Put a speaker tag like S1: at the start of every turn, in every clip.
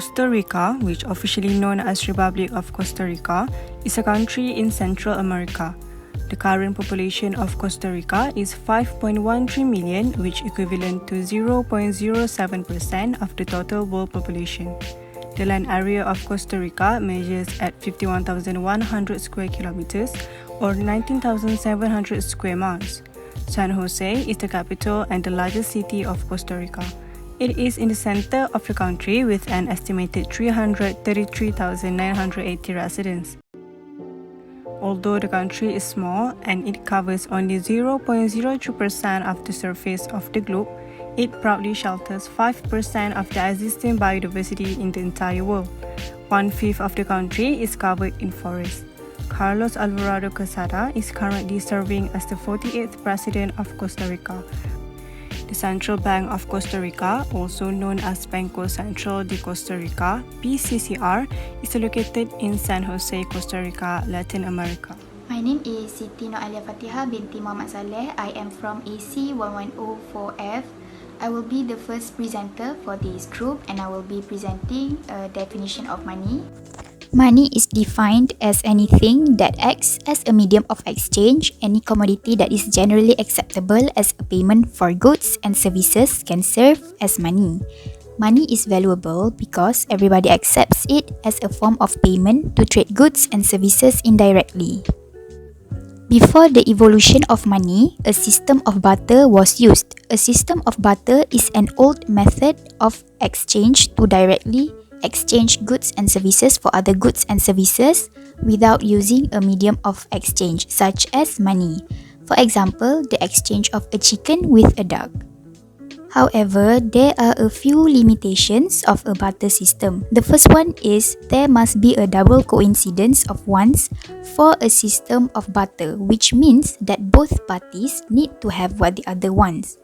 S1: Costa Rica, which officially known as Republic of Costa Rica, is a country in Central America. The current population of Costa Rica is 5.13 million, which equivalent to 0.07% of the total world population. The land area of Costa Rica measures at 51,100 square kilometers or 19,700 square miles. San Jose is the capital and the largest city of Costa Rica. It is in the center of the country with an estimated 333,980 residents. Although the country is small and it covers only 0.02% of the surface of the globe, it proudly shelters 5% of the existing biodiversity in the entire world. 1/5 of the country is covered in forest. Carlos Alvarado Quesada is currently serving as the 48th President of Costa Rica. The Central Bank of Costa Rica, also known as Banco Central de Costa Rica, BCCR, is located in San Jose, Costa Rica, Latin America.
S2: My name is SITI FATIHAH binti Muhammad Salleh. I am from AC1104F. I will be the first presenter for this group and I will be presenting a definition of money.
S3: Money is defined as anything that acts as a medium of exchange. Any commodity that is generally acceptable as a payment for goods and services can serve as money. Money is valuable because everybody accepts it as a form of payment to trade goods and services indirectly. Before the evolution of money, a system of barter was used. A system of barter is an old method of exchange to directly exchange goods and services for other goods and services without using a medium of exchange such as money. For example, the exchange of a chicken with a duck. However, there are a few limitations of a barter system. The first one is there must be a double coincidence of ones for a system of barter, which means that both parties need to have what the other wants.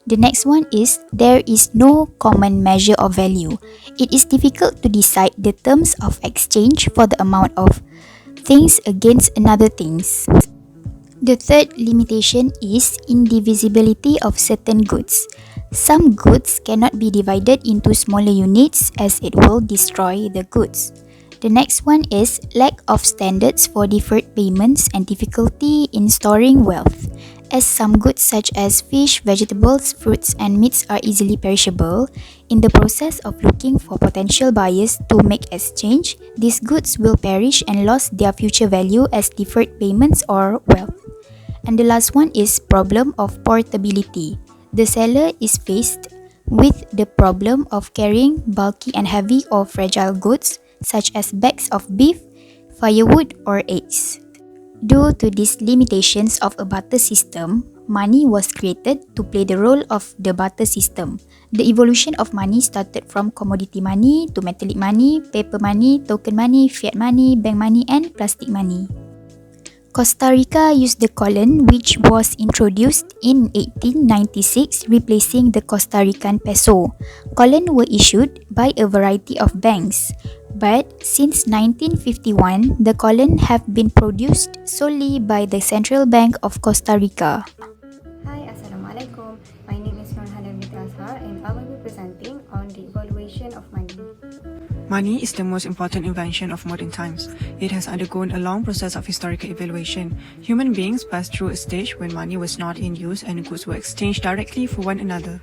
S3: The next one is there is no common measure of value. It is difficult to decide the terms of exchange for the amount of things against another things. The third limitation is indivisibility of certain goods. Some goods cannot be divided into smaller units as it will destroy the goods. The next one is lack of standards for deferred payments and difficulty in storing wealth. As some goods such as fish, vegetables, fruits and meats are easily perishable, in the process of looking for potential buyers to make exchange, these goods will perish and lose their future value as deferred payments or wealth. And the last one is problem of portability. The seller is faced with the problem of carrying bulky and heavy or fragile goods such as bags of beef, firewood or eggs. Due to these limitations of a barter system, money was created to play the role of the barter system. The evolution of money started from commodity money to metallic money, paper money, token money, fiat money, bank money and plastic money. Costa Rica used the colon, which was introduced in 1896, replacing the Costa Rican peso. Colon were issued by a variety of banks, but since 1951, the colon have been produced solely by the Central Bank of Costa Rica.
S4: Hi, Assalamualaikum. My name is HANAN AZHAR and I will be presenting on the evaluation of money.
S1: Money is the most important invention of modern times. It has undergone a long process of historical evaluation. Human beings passed through a stage when money was not in use and goods were exchanged directly for one another.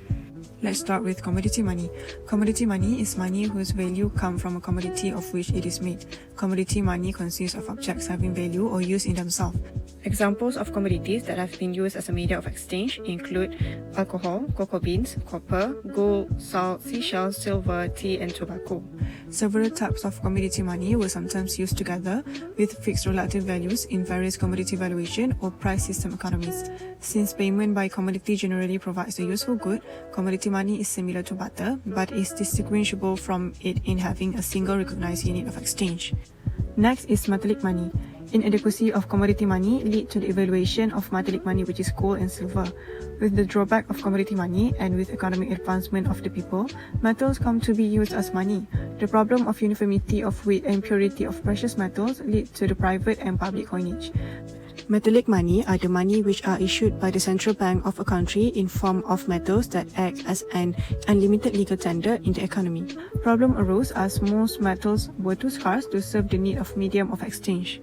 S1: Let's start with commodity money. Commodity money is money whose value comes from a commodity of which it is made. Commodity money consists of objects having value or use in themselves. Examples of commodities that have been used as a medium of exchange include alcohol, cocoa beans, copper, gold, salt, seashells, silver, tea and tobacco. Several types of commodity money were sometimes used together with fixed relative values in various commodity valuation or price system economies. Since payment by commodity generally provides a useful good, commodity money is similar to barter but is distinguishable from it in having a single recognized unit of exchange. Next is metallic money. Inadequacy of commodity money lead to the evaluation of metallic money, which is gold and silver. With the drawback of commodity money and with economic advancement of the people, metals come to be used as money. The problem of uniformity of weight and purity of precious metals lead to the private and public coinage. Metallic money are the money which are issued by the central bank of a country in form of metals that act as an unlimited legal tender in the economy. Problem arose as most metals were too scarce to serve the need of medium of exchange.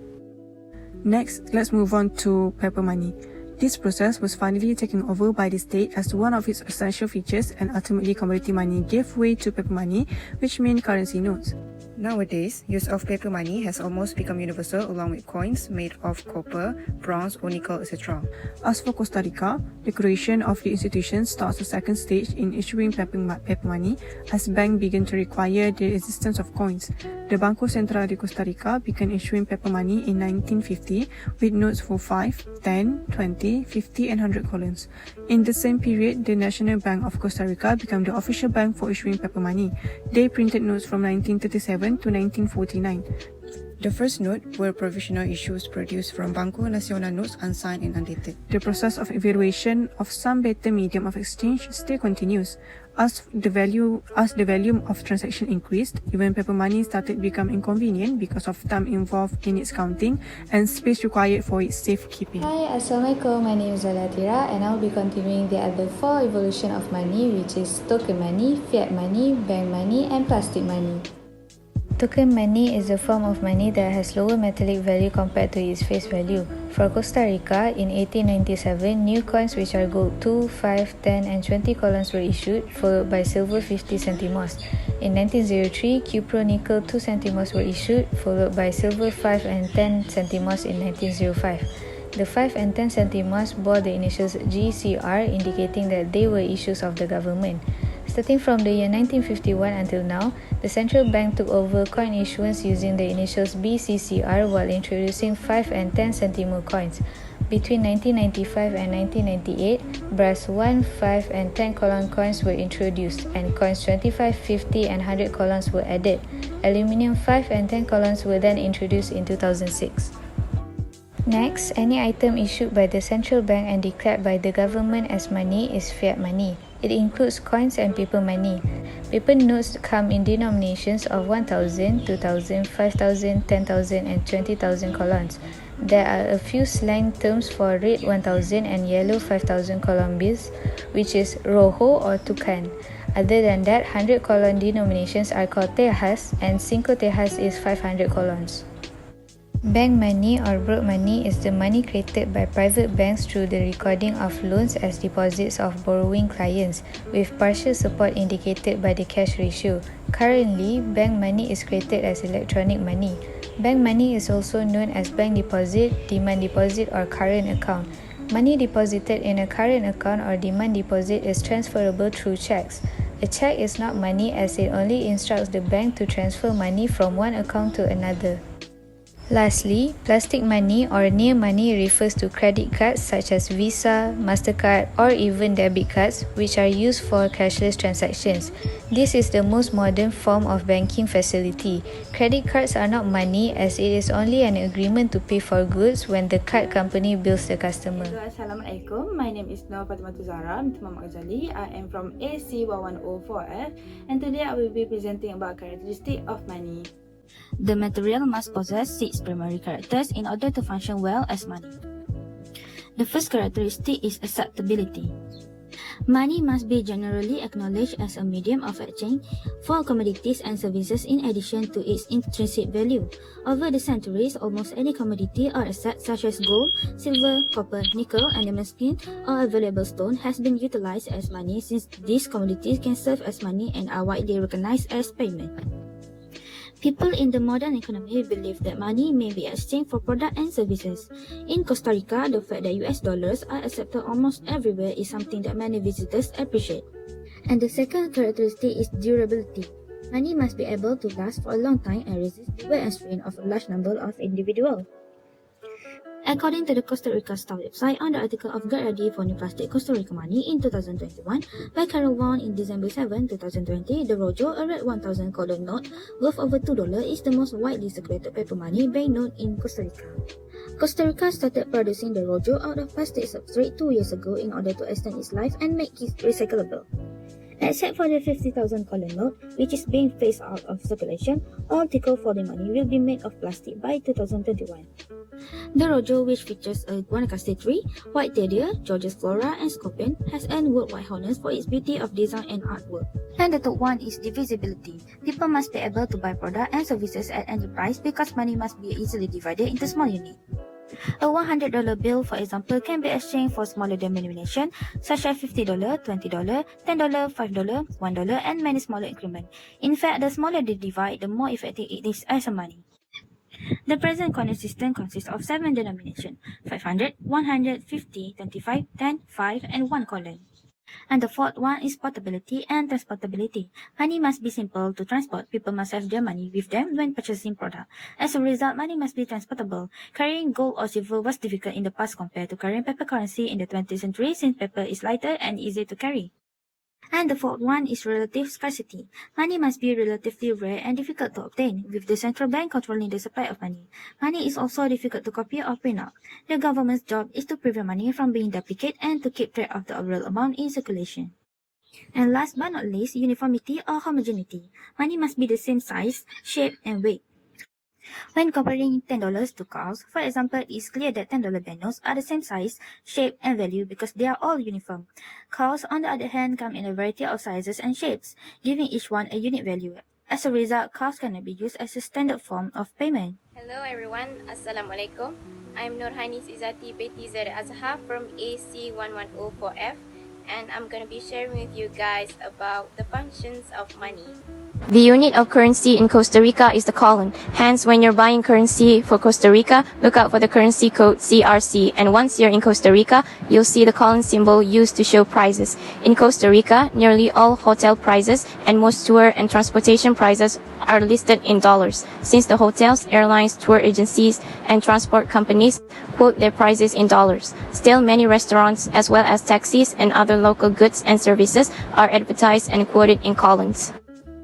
S1: Next, let's move on to paper money. This process was finally taken over by the state as one of its essential features, and ultimately commodity money gave way to paper money, which mean currency notes. Nowadays, use of paper money has almost become universal along with coins made of copper, bronze or nickel, etc. As for Costa Rica, the creation of the institution starts the second stage in issuing paper money as banks began to require the existence of coins. The Banco Central de Costa Rica began issuing paper money in 1950 with notes for 5, 10, 20, 50 and 100 colons. In the same period, the National Bank of Costa Rica became the official bank for issuing paper money. They printed notes from 1937 to 1949. The first note were provisional issues produced from Banco Nacional notes unsigned and undated. The process of evaluation of some better medium of exchange still continues. As the volume of transaction increased, even paper money started to become inconvenient because of time involved in its counting and space required for its safekeeping.
S5: Hi, Assalamualaikum. My name is ATIRA and I'll be continuing the other four evolution of money, which is token money, fiat money, bank money and plastic money. Token money is a form of money that has lower metallic value compared to its face value. For Costa Rica, in 1897, new coins which are gold 2, 5, 10 and 20 colons were issued, followed by silver 50 centimos. In 1903, cupro nickel 2 centimos were issued, followed by silver 5 and 10 centimos in 1905. The 5 and 10 centimos bore the initials GCR, indicating that they were issues of the government. Starting from the year 1951 until now, the central bank took over coin issuance using the initials BCCR while introducing 5 and 10 centimo coins. Between 1995 and 1998, brass 1, 5 and 10 colon coins were introduced and coins 25, 50 and 100 colons were added. Aluminium 5 and 10 colons were then introduced in 2006. Next, any item issued by the central bank and declared by the government as money is fiat money. It includes coins and paper money. Paper notes come in denominations of 1,000, 2,000, 5,000, 10,000 and 20,000 colons. There are a few slang terms for red 1,000 and yellow 5,000 colon bills, which is rojo or tucan. Other than that, 100 colon denominations are called tejas and 5 tejas is 500 colons. Bank money or broke money is the money created by private banks through the recording of loans as deposits of borrowing clients, with partial support indicated by the cash ratio. Currently, bank money is created as electronic money. Bank money is also known as bank deposit, demand deposit or current account. Money deposited in a current account or demand deposit is transferable through checks. A check is not money as it only instructs the bank to transfer money from one account to another. Lastly, plastic money or near money refers to credit cards such as Visa, MasterCard or even debit cards which are used for cashless transactions. This is the most modern form of banking facility. Credit cards are not money as it is only an agreement to pay for goods when the card company bills the customer.
S6: Assalamualaikum. My name is FATIMATUL binti GHAZALI. I am from ECO211 and today I will be presenting about characteristics of money.
S7: The material must possess 6 primary characters in order to function well as money. The first characteristic is acceptability. Money must be generally acknowledged as a medium of exchange for commodities and services in addition to its intrinsic value. Over the centuries, almost any commodity or asset such as gold, silver, copper, nickel, and damascene or a valuable stone has been utilized as money since these commodities can serve as money and are widely recognized as payment. People in the modern economy believe that money may be exchanged for products and services. In Costa Rica, the fact that US dollars are accepted almost everywhere is something that many visitors appreciate. And the second characteristic is durability. Money must be able to last for a long time and resist the wear and strain of a large number of individuals. According to the Costa Rica Star website, on the article of Get Ready for New Plastic Costa Rica Money in 2021 by Carol Wong in December 7, 2020, the Rojo, a red 1,000 colon note worth over $2, is the most widely circulated paper money bank note in Costa Rica. Costa Rica started producing the Rojo out of plastic substrate 2 years ago in order to extend its life and make it recyclable. Except for the 50,000 colon note, which is being phased out of circulation, all tickle for the money will be made of plastic by 2021. The Rojo, which features a Guanacaste tree, white terrier, George's flora, and scorpion, has earned worldwide honors for its beauty of design and artwork. And the third one is divisibility. People must be able to buy products and services at any price because money must be easily divided into small units. A $100 bill, for example, can be exchanged for smaller denomination such as $50, $20, $10, $5, $1, and many smaller increments. In fact, the smaller the divide, the more effective it is as a money. The present coin system consists of 7 denominations: 500, 100, 50, 25, 10, 5, and 1 colon. And the fourth one is portability and transportability. Money must be simple to transport. People must have their money with them when purchasing product. As a result, money must be transportable. Carrying gold or silver was difficult in the past compared to carrying paper currency in the 20th century, since paper is lighter and easier to carry. And the fourth one is relative scarcity. Money must be relatively rare and difficult to obtain, with the central bank controlling the supply of money. Money is also difficult to copy or print out. The government's job is to prevent money from being duplicated and to keep track of the overall amount in circulation. And last but not least, uniformity or homogeneity. Money must be the same size, shape, and weight. When comparing $10 to cows, for example, it is clear that $10 banknotes are the same size, shape, and value because they are all uniform. Cows, on the other hand, come in a variety of sizes and shapes, giving each one a unique value. As a result, cows cannot be used as a standard form of payment.
S8: Hello everyone, Assalamualaikum. I'm Nur Hanis IZZATI binti ZAIRIAZHAR from AC1104F, and I'm going to be sharing with you guys about the functions of money.
S9: The unit of currency in Costa Rica is the colon. Hence, when you're buying currency for Costa Rica, look out for the currency code CRC. And once you're in Costa Rica, you'll see the colon symbol used to show prices. In Costa Rica, nearly all hotel prices and most tour and transportation prices are listed in dollars, since the hotels, airlines, tour agencies, and transport companies quote their prices in dollars. Still, many restaurants, as well as taxis and other local goods and services, are advertised and quoted in colons.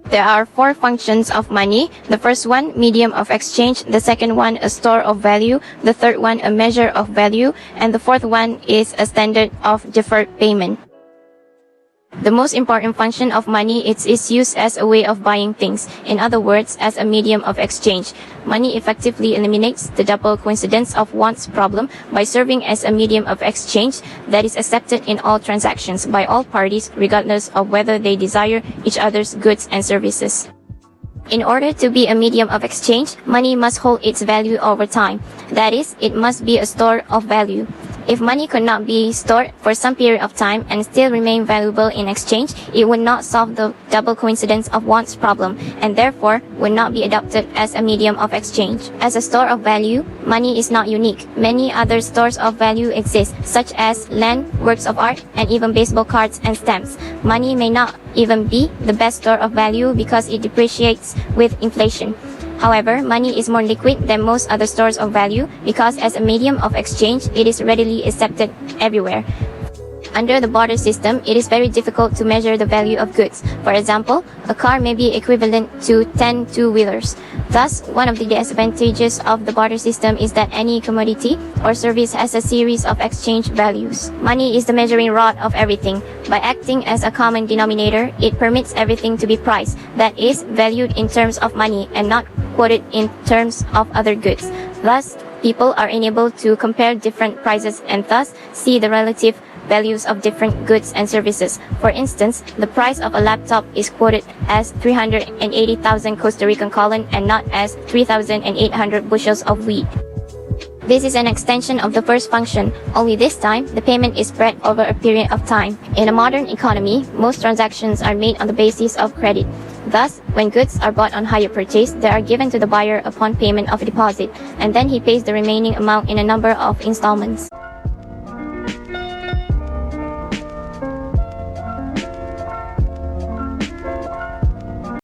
S9: There are 4 functions of money. The first one, medium of exchange. The second one, a store of value. The third one, a measure of value. And the fourth one is a standard of deferred payment. The most important function of money is its use as a way of buying things. In other words, as a medium of exchange. Money effectively eliminates the double coincidence of wants problem by serving as a medium of exchange that is accepted in all transactions by all parties, regardless of whether they desire each other's goods and services. In order to be a medium of exchange, money must hold its value over time. That is, it must be a store of value. If money could not be stored for some period of time and still remain valuable in exchange, it would not solve the double coincidence of wants problem, and therefore would not be adopted as a medium of exchange. As a store of value, money is not unique. Many other stores of value exist, such as land, works of art, and even baseball cards and stamps. Money may not even be the best store of value because it depreciates with inflation. However, money is more liquid than most other stores of value because as a medium of exchange, it is readily accepted everywhere. Under the barter system, it is very difficult to measure the value of goods. For example, a car may be equivalent to 10 two-wheelers. Thus, one of the disadvantages of the barter system is that any commodity or service has a series of exchange values. Money is the measuring rod of everything. By acting as a common denominator, it permits everything to be priced, that is, valued in terms of money and not quoted in terms of other goods. Thus, people are enabled to compare different prices and thus see the relative values of different goods and services. For instance, the price of a laptop is quoted as 380,000 Costa Rican colon and not as 3,800 bushels of wheat. This is an extension of the first function, only this time, the payment is spread over a period of time. In a modern economy, most transactions are made on the basis of credit. Thus, when goods are bought on hire purchase, they are given to the buyer upon payment of a deposit, and then he pays the remaining amount in a number of installments.